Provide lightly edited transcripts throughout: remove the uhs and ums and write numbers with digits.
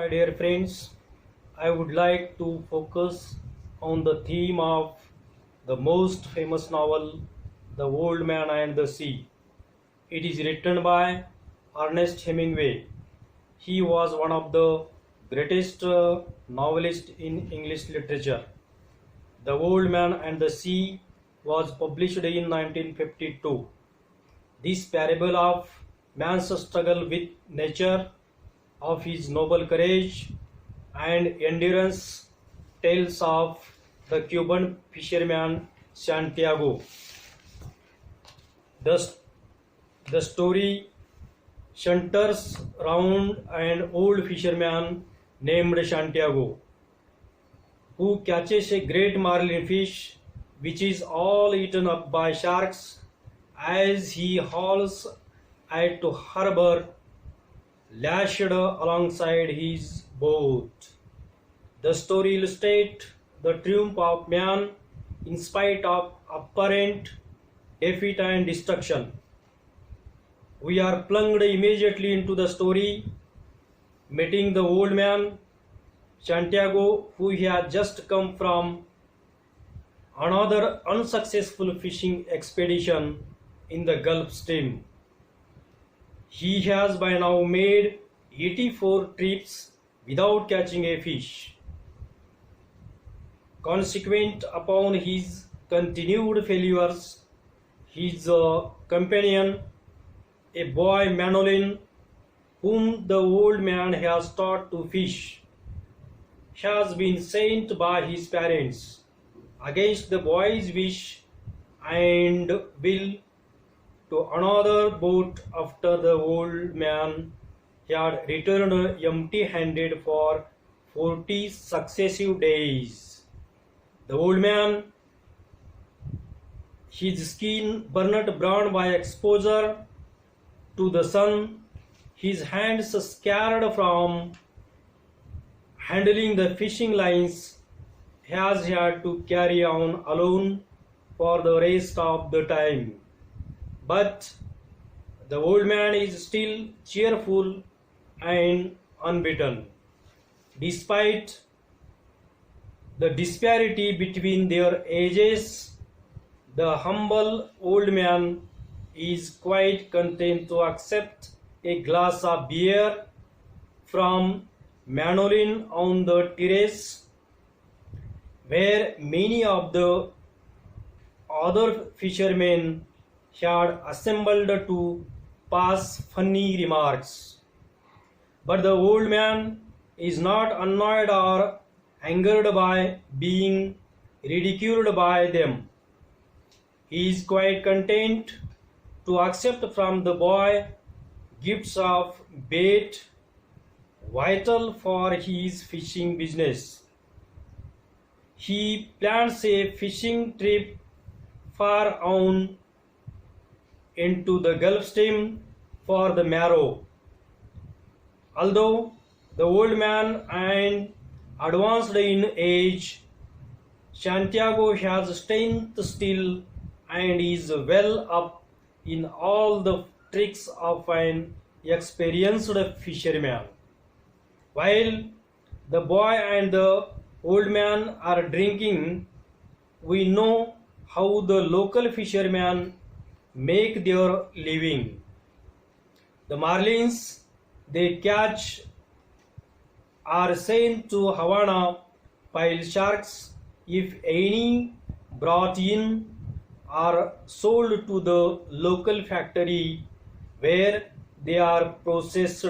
My dear friends, I would like to focus on the theme of the most famous novel, The Old Man and the Sea. It is written by Ernest Hemingway. He was one of the greatest novelists in English literature. The Old Man and the Sea was published in 1952. This parable of man's struggle with nature, of his noble courage and endurance, tells of the Cuban fisherman Santiago. The, the story centers around an old fisherman named Santiago who catches a great marlin fish which is all eaten up by sharks as he hauls it to harbor lashed alongside his boat. The story illustrates the triumph of man in spite of apparent defeat and destruction. We are plunged immediately into the story, meeting the old man, Santiago, who had just come from another unsuccessful fishing expedition in the Gulf Stream. He has by now made 84 trips without catching a fish. Consequent upon his continued failures, his companion, a boy Manolin, whom the old man has taught to fish, has been sent by his parents against the boy's wish and will to another boat after the old man had returned empty-handed for 40 successive days. The old man, his skin burned brown by exposure to the sun, his hands scarred from handling the fishing lines, has had to carry on alone for the rest of the time. But the old man is still cheerful and unbeaten. Despite the disparity between their ages, the humble old man is quite content to accept a glass of beer from Manolin on the terrace, where many of the other fishermen had assembled to pass funny remarks. But the old man is not annoyed or angered by being ridiculed by them. He is quite content to accept from the boy gifts of bait vital for his fishing business. He plans a fishing trip far on into the Gulf Stream for the marrow. Although the old man and advanced in age, Santiago has strength still and is well up in all the tricks of an experienced fisherman. While the boy and the old man are drinking, we know how the local fishermen make their living. The marlins they catch are sent to Havana, while sharks, if any, brought in are sold to the local factory where they are processed.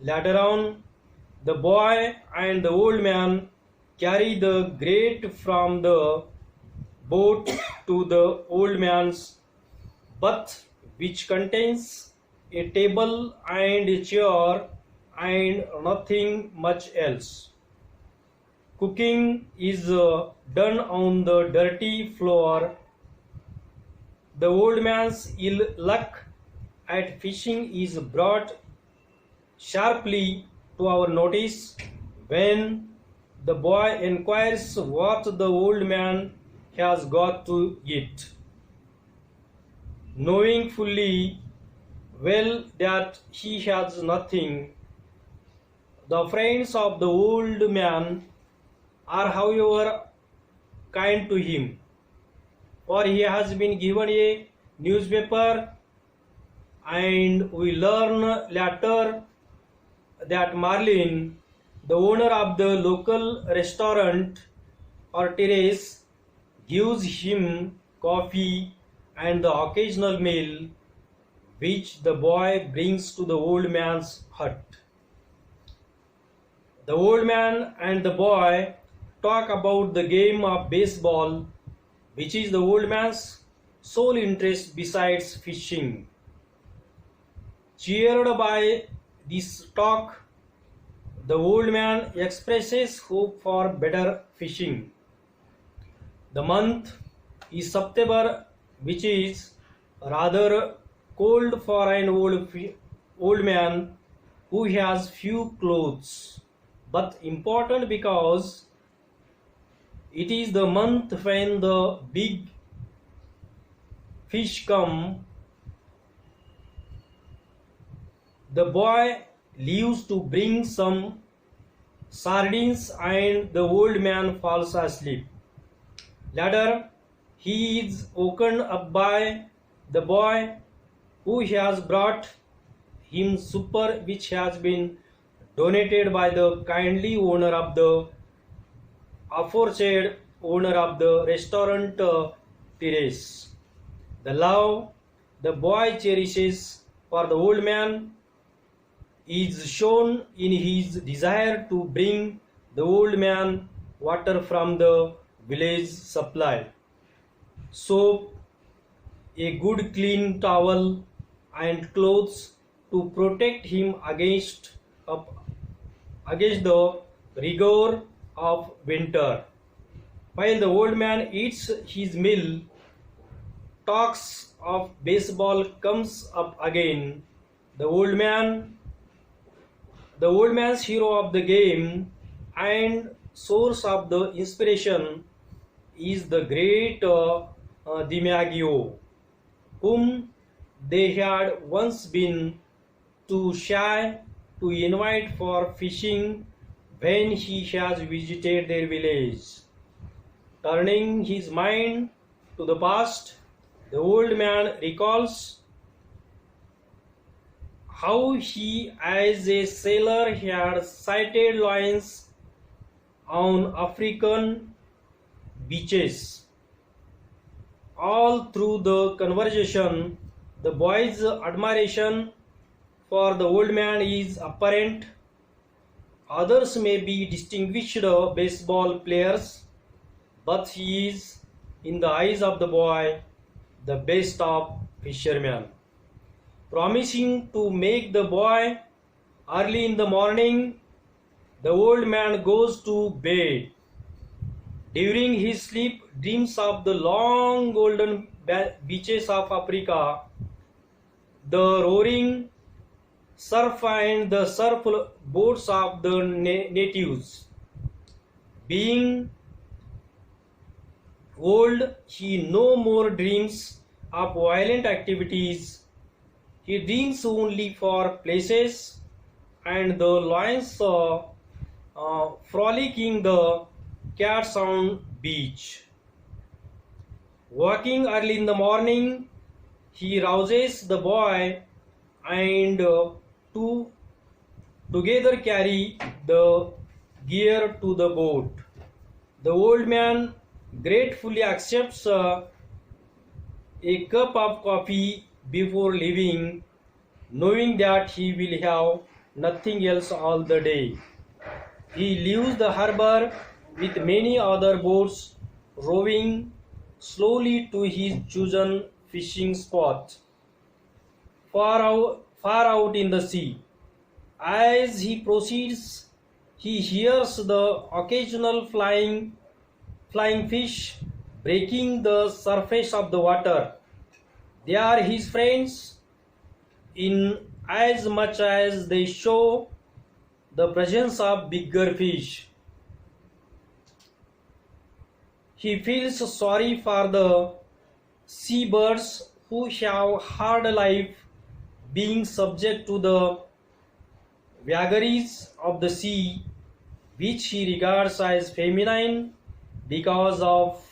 Later on, the boy and the old man carry the grate from the boat to the old man's berth, which contains a table and a chair and nothing much else. Cooking is done on the dirty floor. The old man's ill luck at fishing is brought sharply to our notice when the boy inquires what the old man has got to eat. Knowing fully well that he has nothing, The friends of the old man are, however, kind to him, for he has been given a newspaper, and we learn later that Marlin, the owner of the local restaurant or terrace, gives him coffee and the occasional meal which the boy brings to the old man's hut. The old man and the boy talk about the game of baseball, which is the old man's sole interest besides fishing. Cheered by this talk, the old man expresses hope for better fishing. The month is September, which is rather cold for an old man who has few clothes, but important because it is the month when the big fish come. The boy leaves to bring some sardines and the old man falls asleep. Later, he is woken up by the boy who has brought him supper which has been donated by the kindly owner of the aforesaid owner of the restaurant terrace. The love the boy cherishes for the old man is shown in his desire to bring the old man water from the village supply, soap, a good clean towel, and clothes to protect him against the rigor of winter. While the old man eats his meal, talks of baseball comes up again. The old man's hero of the game and source of the inspiration is the great DiMaggio, whom they had once been too shy to invite for fishing when he has visited their village. Turning his mind to the past, the old man recalls how he, as a sailor, had sighted lions on African beaches. All through the conversation, the boy's admiration for the old man is apparent. Others may be distinguished baseball players, but he is, in the eyes of the boy, the best of fishermen. Promising to make the boy early in the morning, the old man goes to bed. During his sleep, dreams of the long golden beaches of Africa, the roaring surf and the surf boats of the natives. Being old, he no more dreams of violent activities. He dreams only for places and the lions frolicking the cats on beach. Walking early in the morning, he rouses the boy and together carry the gear to the boat. The old man gratefully accepts a cup of coffee before leaving, knowing that he will have nothing else all the day. He leaves the harbor with many other boats rowing slowly to his chosen fishing spot, far out in the sea. As he proceeds, he hears the occasional flying fish breaking the surface of the water. They are his friends in as much as they show the presence of bigger fish. He feels sorry for the seabirds who have hard life, being subject to the vagaries of the sea, which he regards as feminine because of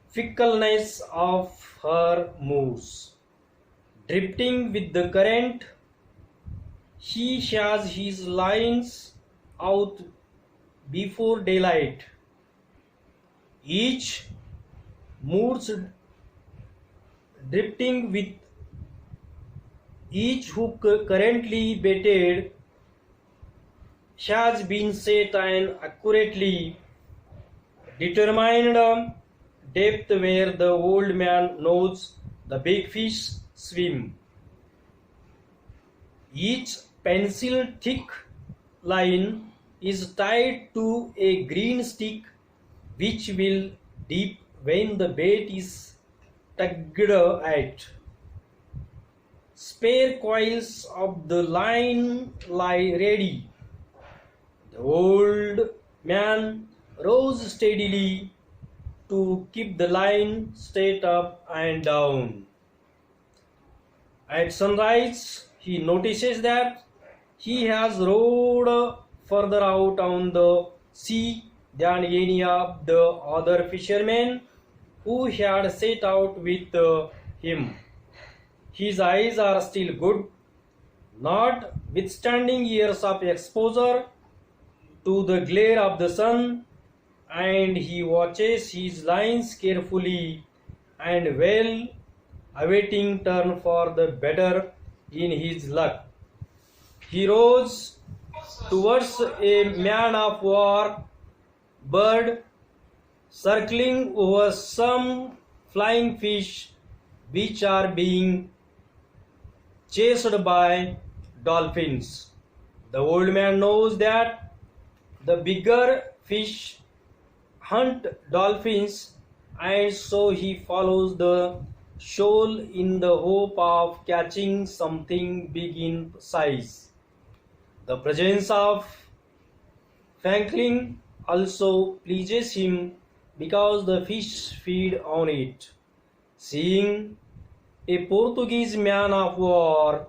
fickleness of her moods. Drifting with the current, he has his lines out before daylight. Each moods drifting with each hook currently baited has been set and accurately determined depth where the old man knows the big fish swim. Each pencil thick line is tied to a green stick which will dip when the bait is tugged at. Spare coils of the line lie ready. The old man rows steadily to keep the line straight up and down. At sunrise, he notices that he has rowed further out on the sea than any of the other fishermen who had set out with him. His eyes are still good, notwithstanding years of exposure to the glare of the sun, and he watches his lines carefully and well, awaiting turn for the better in his luck. He rows towards a man of war bird circling over some flying fish which are being chased by dolphins. The old man knows that the bigger fish hunt dolphins, and so he follows the shoal in the hope of catching something big in size. The presence of Franklin also pleases him because the fish feed on it. Seeing a Portuguese man of war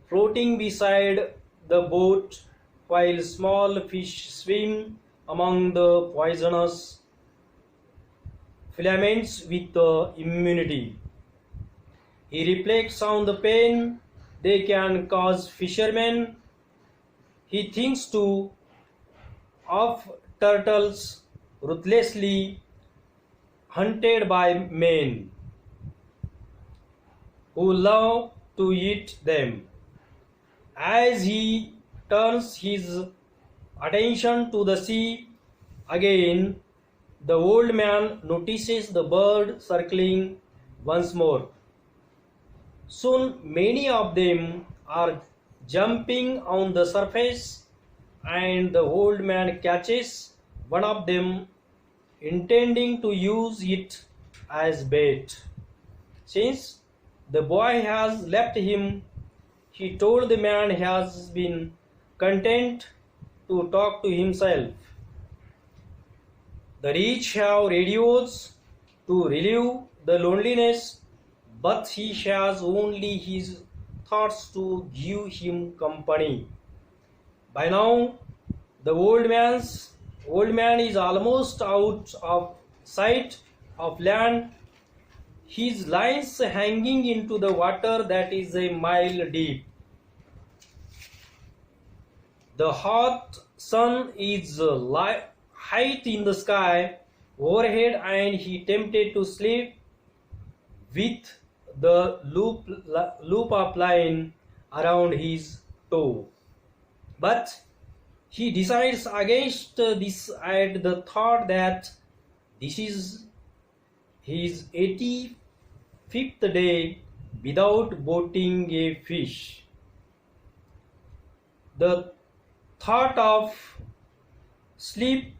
floating beside the boat while small fish swim among the poisonous filaments with immunity, he reflects on the pain they can cause fishermen. He thinks too of turtles ruthlessly hunted by men who love to eat them. As he turns his attention to the sea again, the old man notices the bird circling once more. Soon many of them are jumping on the surface, and the old man catches one of them, intending to use it as bait. Since the boy has left him, he told the man has been content to talk to himself. The rich have radios to relieve the loneliness, but he has only his thoughts to give him company. By now, the old man is almost out of sight of land, his lines hanging into the water that is a mile deep. The hot sun is high in the sky overhead, and he tempted to sleep with the loop of line around his toe. But he decides against this at the thought that this is his 85th day without boating a fish. The thought of sleep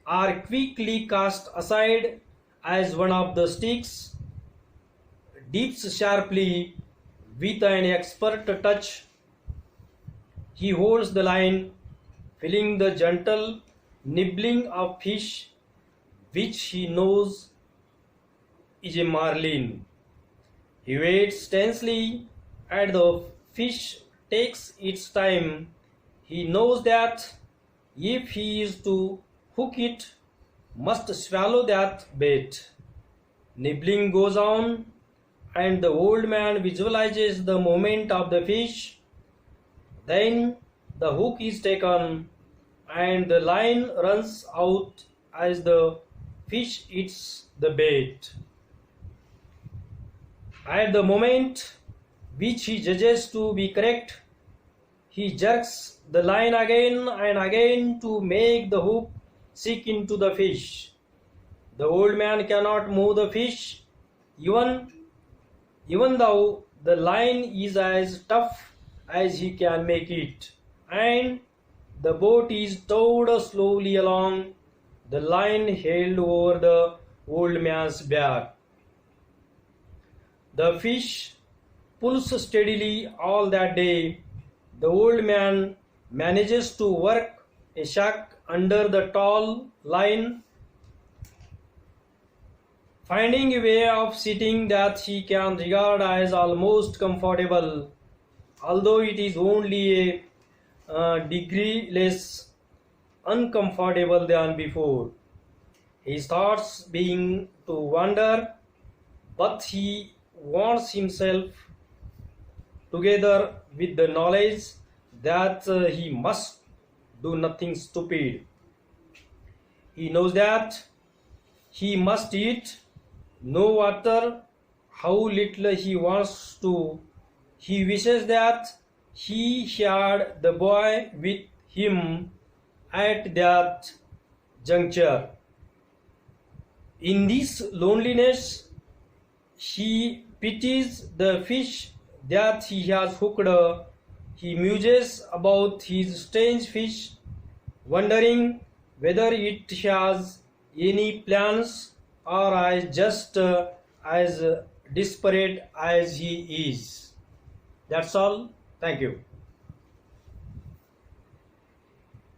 are quickly cast aside as one of the sticks dips sharply with an expert touch. He holds the line, feeling the gentle nibbling of fish which he knows is a marlin. He waits tensely as the fish takes its time He knows that if he is to hook it, must swallow that bait. Nibbling goes on, and the old man visualizes the moment of the fish. Then the hook is taken, and the line runs out as the fish eats the bait. At the moment which he judges to be correct, he jerks the line again and again to make the hook sink into the fish. The old man cannot move the fish, even though the line is as tough as he can make it, and the boat is towed slowly along, the line held over the old man's back. The fish pulls steadily all that day. The old man manages to work a shack under the tall line, finding a way of sitting that he can regard as almost comfortable, although it is only a degree less uncomfortable than before. His thoughts begin to wander, but he wants himself together with the knowledge that he must do nothing stupid. He knows that he must eat, no matter how little he wants to. He wishes that he had the boy with him at that juncture. In this loneliness, he pities the fish that he has hooked. He muses about his strange fish, wondering whether it has any plans or is just as desperate as he is. That's all. Thank you.